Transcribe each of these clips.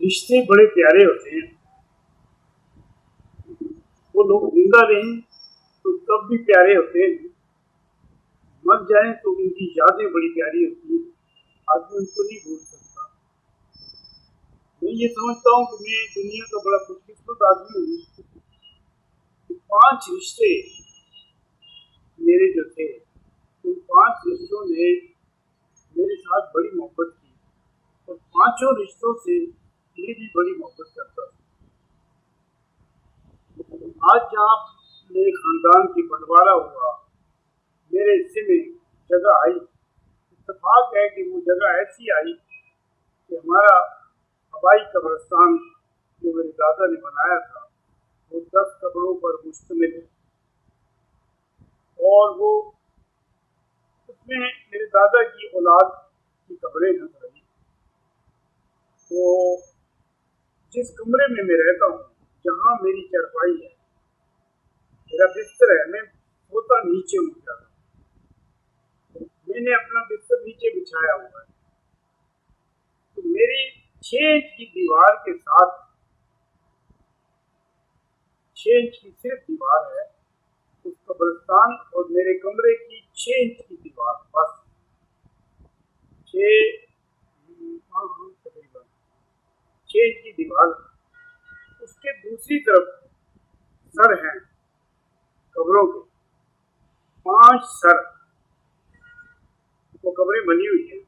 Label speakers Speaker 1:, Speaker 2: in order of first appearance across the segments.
Speaker 1: रिश्ते बड़े प्यारे होते हैं। वो लोग जिंदा रहें तो तब भी प्यारे होते हैं, मर जाए तो उनकी यादें बड़ी प्यारी होती हैं। आदमी उनको नहीं भूल सकता। मैं ये समझता हूँ कि मैं दुनिया का बड़ा खुशकिस्मत आदमी हूँ कि 5 रिश्ते मेरे जो थे, उन 5 रिश्तों ने मेरे साथ बड़ी मोहब्बत की और 5 रिश्तों से ये भी बड़ी मोहब्बत करता था। आज जहाँ मेरे खानदान की बंटवारा हुआ, मेरे हिस्से में जगह आई, इत्तेफाक है कि वो जगह ऐसी आई कि हमारा हवाई कब्रिस्तान जो मेरे दादा ने बनाया था, वो 10 कब्रों पर मुश्तमिल है और वो उसमें मेरे दादा की औलाद की कब्रें नजर आई। तो जिस कमरे में मैं रहता हूँ, जहाँ मेरी चारपाई है, मेरा बिस्तर है, मैं सोता नीचे हूँ जाता, मैंने अपना बिस्तर नीचे बिछाया हुआ है। तो मेरी 6 इंच की दीवार के साथ, 6 इंच की सिर्फ दीवार है उस कब्रिस्तान और मेरे कमरे की 6 इंच की दीवार, बस 6 इंच की दीवार। उसके दूसरी तरफ सर हैं कब्रों के, 5 सर, वो कब्रें बनी हुई है।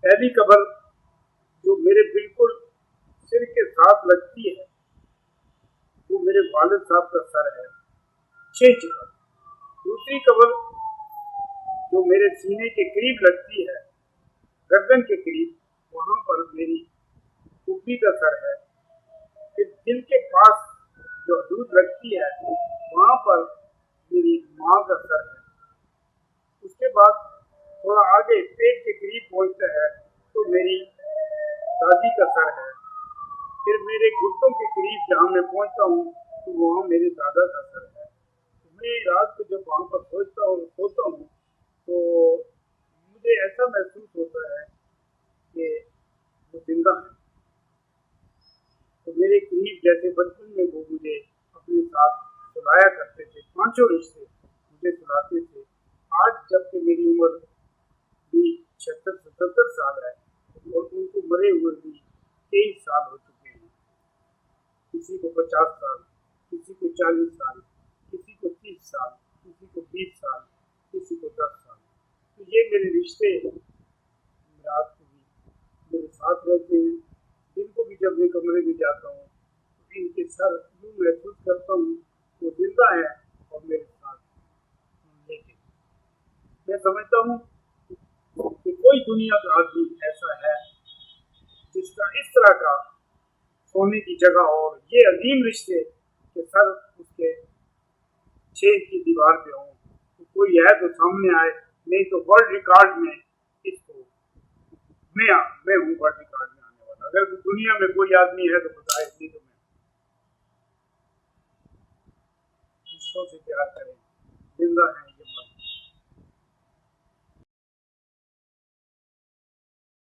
Speaker 1: पहली कब्र जो मेरे बिल्कुल सिर के साथ लगती है, वो मेरे वालिद साहब का सर है, 6 इंच का। दूसरी कब्र जो मेरे सीने के करीब लगती है, गर्दन के करीब, वहां पर मेरी फूफी का सर है। फिर दिल के पास जो हदूद लगती है, वहां पर मेरी माँ का सर है। उसके बाद थोड़ा आगे पेट के करीब पहुंचता है तो मेरी दादी का सर है। फिर मेरे घुटनों के करीब जहाँ मैं पहुंचता हूँ तो वहाँ मेरे दादा का सर है। तो मैं रात को जब वहाँ पर सोता हूँ तो मुझे ऐसा महसूस होता है कि वो जिंदा है। तो मेरे करीब जैसे बचपन में वो मुझे अपने साथ सुलाया करते थे, 5 रिश्ते मुझे सुलाते थे। आज जबकि मेरी उम्र भी 76-77 साल है और उनको मरे हुए भी 23 साल हो चुके हैं। किसी को 50 साल, किसी को 40 साल, किसी को 30 साल, किसी को 20 साल, किसी को 10 साल। तो ये मेरे रिश्ते रात को भी मेरे साथ रहते हैं। दिन को भी जब मैं कमरे में जाता हूँ तो इनके सर यूँ महसूस करता हूँ वो जिंदा है और मेरे साथ लेके। मैं समझता हूँ कि कोई दुनिया का आदमी ऐसा है जिसका इस तरह का सोने की जगह और ये अजीम रिश्ते के सर उसके 6 इंच की दीवार पे हों। तो कोई है तो सामने आए, नहीं तो वर्ल्ड रिकॉर्ड में इसको मैं हूँ वर्ल्ड रिकॉर्ड में आने वाला। अगर दुनिया में कोई आदमी है तो बताए, नहीं तो मैं। रिश्तों से प्यार करें, जिंदा है।